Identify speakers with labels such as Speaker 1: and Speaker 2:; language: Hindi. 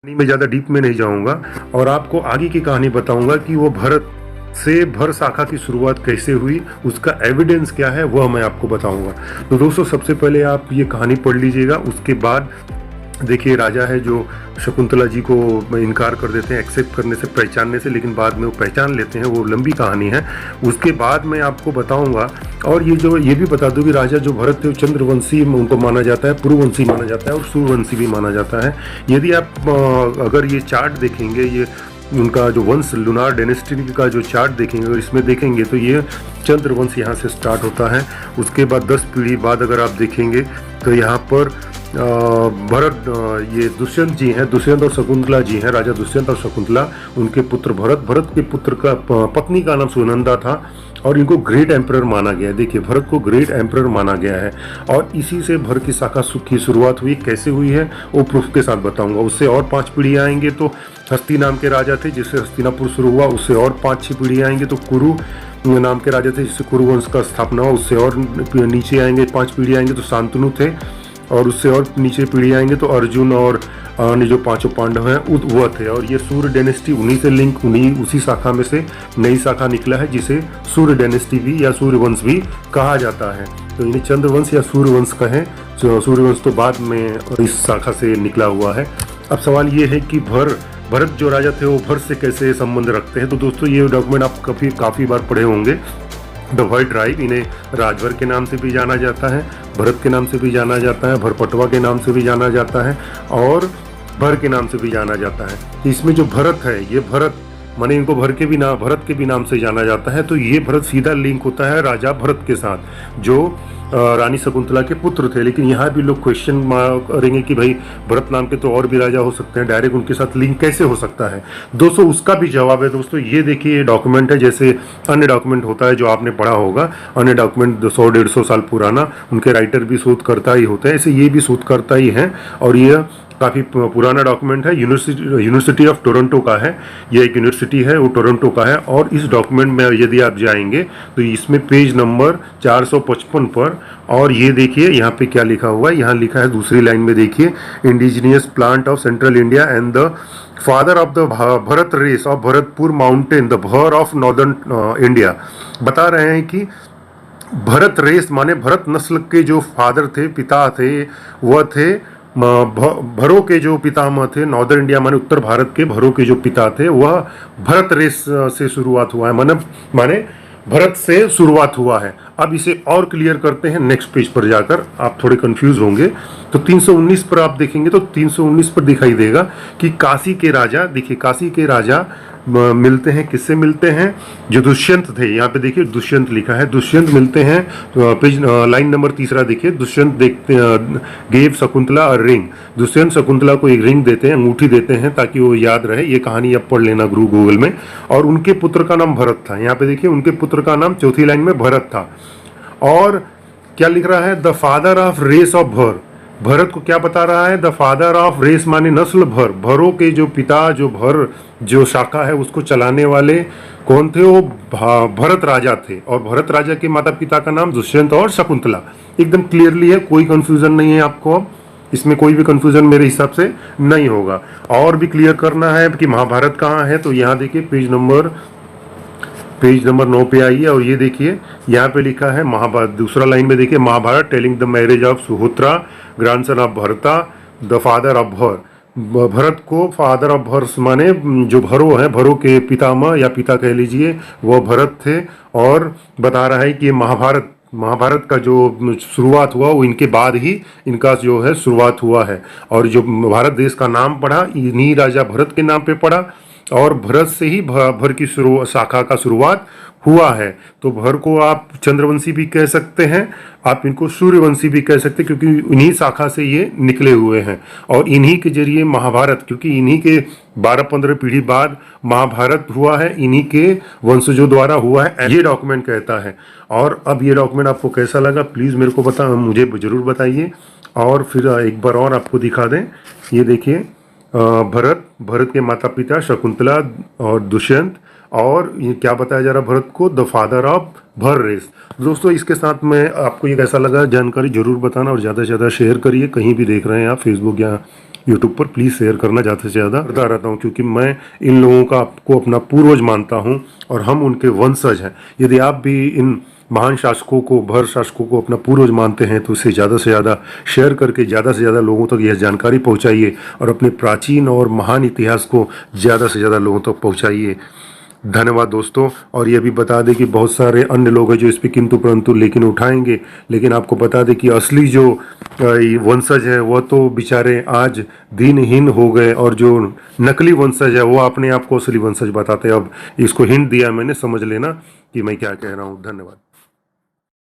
Speaker 1: कहानी में ज़्यादा डीप में नहीं जाऊंगा और आपको आगे की कहानी बताऊंगा कि वो भरत से भर शाखा की शुरुआत कैसे हुई, उसका एविडेंस क्या है वह मैं आपको बताऊंगा। तो दोस्तों सबसे पहले आप ये कहानी पढ़ लीजिएगा। उसके बाद देखिए, राजा है जो शकुंतला जी को इनकार कर देते हैं एक्सेप्ट करने से, पहचानने से, लेकिन बाद में वो पहचान लेते हैं। वो लंबी कहानी है, उसके बाद मैं आपको बताऊंगा। और ये भी बता दूं कि राजा जो भरत थे वो चंद्रवंशी उनको माना जाता है, पुरुवंशी माना जाता है और सूर्यवंशी भी माना जाता है। यदि आप अगर ये चार्ट देखेंगे, ये उनका जो वंश लुनार डायनेस्टी का जो चार्ट देखेंगे, अगर इसमें देखेंगे तो ये चंद्रवंश यहाँ से स्टार्ट होता है। उसके बाद 10 पीढ़ी बाद अगर आप देखेंगे तो यहाँ पर भरत, ये दुष्यंत जी हैं, दुष्यंत और शकुंतला जी हैं, राजा दुष्यंत और शकुंतला, उनके पुत्र भरत। भरत के पुत्र का पत्नी का नाम सुनंदा था और इनको ग्रेट एम्परर माना गया है। देखिए, भरत को ग्रेट एम्परर माना गया है और इसी से भरत की शाखा की शुरुआत हुई। कैसे हुई है वो प्रूफ के साथ बताऊंगा। उससे और 5 पीढ़ी आएंगे तो हस्ती नाम के राजा थे जिससे हस्तिनापुर शुरू हुआ। उससे और 5-6 पीढ़ी आएंगे तो कुरु नाम के राजा थे जिससे कुरु वंश का स्थापना हुआ। उससे और नीचे आएंगे 5 पीढ़ी आएंगे तो शांतनु थे और उससे और नीचे पीढ़ी आएंगे तो अर्जुन और अन्य जो 5 पांडव हैं वह थे। और ये सूर्य डायनेस्टी उन्हीं से लिंक, उसी शाखा में से नई शाखा निकला है जिसे सूर्य डायनेस्टी भी या सूर्यवंश भी कहा जाता है। तो इन्हें चंद्रवंश या सूर्यवंश कहें। सूर्यवंश तो बाद में इस शाखा से निकला हुआ है। अब सवाल ये है कि भरत जो राजा थे वो भर से कैसे संबंध रखते हैं। तो दोस्तों ये डॉक्यूमेंट आप काफ़ी बार पढ़े होंगे। द व्हाइट ट्राइब, इन्हें राजभर के नाम से भी जाना जाता है, भरत के नाम से भी जाना जाता है, भरपटवा के नाम से भी जाना जाता है और भर के नाम से भी जाना जाता है। इसमें जो भरत है, ये भरत माने इनको भरत के भी नाम से जाना जाता है। तो ये भरत सीधा लिंक होता है राजा भरत के साथ जो रानी शकुंतला के पुत्र थे। लेकिन यहाँ भी लोग क्वेश्चन करेंगे कि भाई भरत नाम के तो और भी राजा हो सकते हैं, डायरेक्ट उनके साथ लिंक कैसे हो सकता है। दोस्तों उसका भी जवाब है। दोस्तों ये देखिए, ये डॉक्यूमेंट है, जैसे अन्य डॉक्यूमेंट होता है जो आपने पढ़ा होगा, अन्य डॉक्यूमेंट 100-150 साल पुराना, उनके राइटर भी शोधकर्ता ही होते हैं, ऐसे ये भी शोधकर्ता ही हैं। और ये काफ़ी पुराना डॉक्यूमेंट है, यूनिवर्सिटी ऑफ टोरंटो का है। ये एक यूनिवर्सिटी है, वो टोरंटो का है। और इस डॉक्यूमेंट में यदि आप जाएंगे तो इसमें पेज नंबर 455 पर, और ये देखिए यहाँ पे क्या लिखा हुआ है। यहाँ लिखा है दूसरी लाइन में, देखिए, indigenous plant of central India and the father of the Bharat race of Bharatpur mountain the Bhar of northern India. बता रहे हैं कि भरत रेस माने भरत नस्ल के जो फादर थे, पिता थे, वह थे भरों के जो पितामह थे। नॉर्दर्न इंडिया माने उत्तर भारत के भरों के जो पिता थे वह भरत रेस से शुरुआत हुआ है, माने भरत से शुरुआत हुआ है। अब इसे और क्लियर करते हैं नेक्स्ट पेज पर जाकर, आप थोड़े कंफ्यूज होंगे। तो 319 पर आप देखेंगे तो 319 पर दिखाई देगा कि काशी के राजा, देखिए काशी के राजा मिलते हैं, किससे मिलते हैं, जो दुष्यंत थे। यहाँ पे देखिए दुष्यंत लिखा है, दुष्यंत मिलते हैं। पेज लाइन नंबर 3 देखिए, दुष्यंत देखते गेव शकुंतला और रिंग। दुष्यंत शकुंतला को एक रिंग देते हैं, अंगूठी देते हैं ताकि वो याद रहे। ये कहानी अब पढ़ लेना गूगल में। और उनके पुत्र का नाम भरत था। यहाँ पे देखिए उनके पुत्र का नाम चौथी लाइन में भरत था। और क्या लिख रहा है, the father of race of भर। भरत को क्या बता रहा है, द फादर ऑफ रेस माने नस्ल भर, भरों के जो पिता, जो भर जो शाखा है उसको चलाने वाले कौन थे, वो भरत राजा थे। और भरत राजा के माता पिता का नाम दुष्यंत और शकुंतला। एकदम क्लियरली है, कोई कंफ्यूजन नहीं है आपको, इसमें कोई भी कंफ्यूजन मेरे हिसाब से नहीं होगा। और भी क्लियर करना है कि महाभारत कहाँ है, तो यहाँ देखिए पेज नंबर 9 पे आइए और ये देखिए यहाँ पे लिखा है महाभारत। दूसरा लाइन में देखिए, Mahabharata telling the marriage of Suhotra grandson of Bharata the father of भर। भरत को फादर ऑफ भर माने जो भरो है, भरो के पितामह या पिता कह लीजिए, वो भरत थे। और बता रहा है कि महाभारत का जो शुरुआत हुआ वो इनके बाद ही इनका जो है शुरुआत हुआ है। और जो भारत देश का नाम पड़ा इन्हीं राजा भरत के नाम पे पड़ा और भरत से ही भर की शाखा का शुरुआत हुआ है। तो भर को आप चंद्रवंशी भी कह सकते हैं, आप इनको सूर्यवंशी भी कह सकते हैं, क्योंकि इन्हीं शाखा से ये निकले हुए हैं। और इन्हीं के जरिए महाभारत, क्योंकि इन्हीं के 12-15 पीढ़ी बाद महाभारत हुआ है, इन्हीं के वंशजों द्वारा हुआ है, ये डॉक्यूमेंट कहता है। और अब ये डॉक्यूमेंट आपको कैसा लगा प्लीज़ मेरे को मुझे ज़रूर बताइए। और फिर एक बार और आपको दिखा दें, ये देखिए भरत के माता पिता शकुंतला और दुष्यंत, और ये क्या बताया जा रहा है भरत को, द फादर ऑफ भर रेस। दोस्तों इसके साथ में आपको ये कैसा लगा जानकारी ज़रूर बताना और ज़्यादा से ज़्यादा शेयर करिए। कहीं भी देख रहे हैं आप, फेसबुक या यूट्यूब पर प्लीज़ शेयर करना ज़्यादा से ज़्यादा करता रहता हूँ, क्योंकि मैं इन लोगों का आपको अपना पूर्वज मानता हूँ और हम उनके वंशज हैं। यदि आप भी इन महान शासकों को, भर शासकों को अपना पूर्वज मानते हैं तो इसे ज़्यादा से ज़्यादा शेयर करके ज़्यादा से ज़्यादा लोगों तक यह जानकारी पहुँचाइए और अपने प्राचीन और महान इतिहास को ज़्यादा से ज़्यादा लोगों तक पहुँचाइए। धन्यवाद दोस्तों। और ये भी बता दें कि बहुत सारे अन्य लोग हैं जो इस पर किंतु परंतु लेकिन उठाएंगे, लेकिन आपको बता दें कि असली जो वंशज है वह तो बेचारे आज दिनहीन हो गए, और जो नकली वंशज है वो अपने आप को असली वंशज बताते हैं। अब इसको हिंट दिया मैंने, समझ लेना कि मैं क्या कह रहा हूँ। धन्यवाद।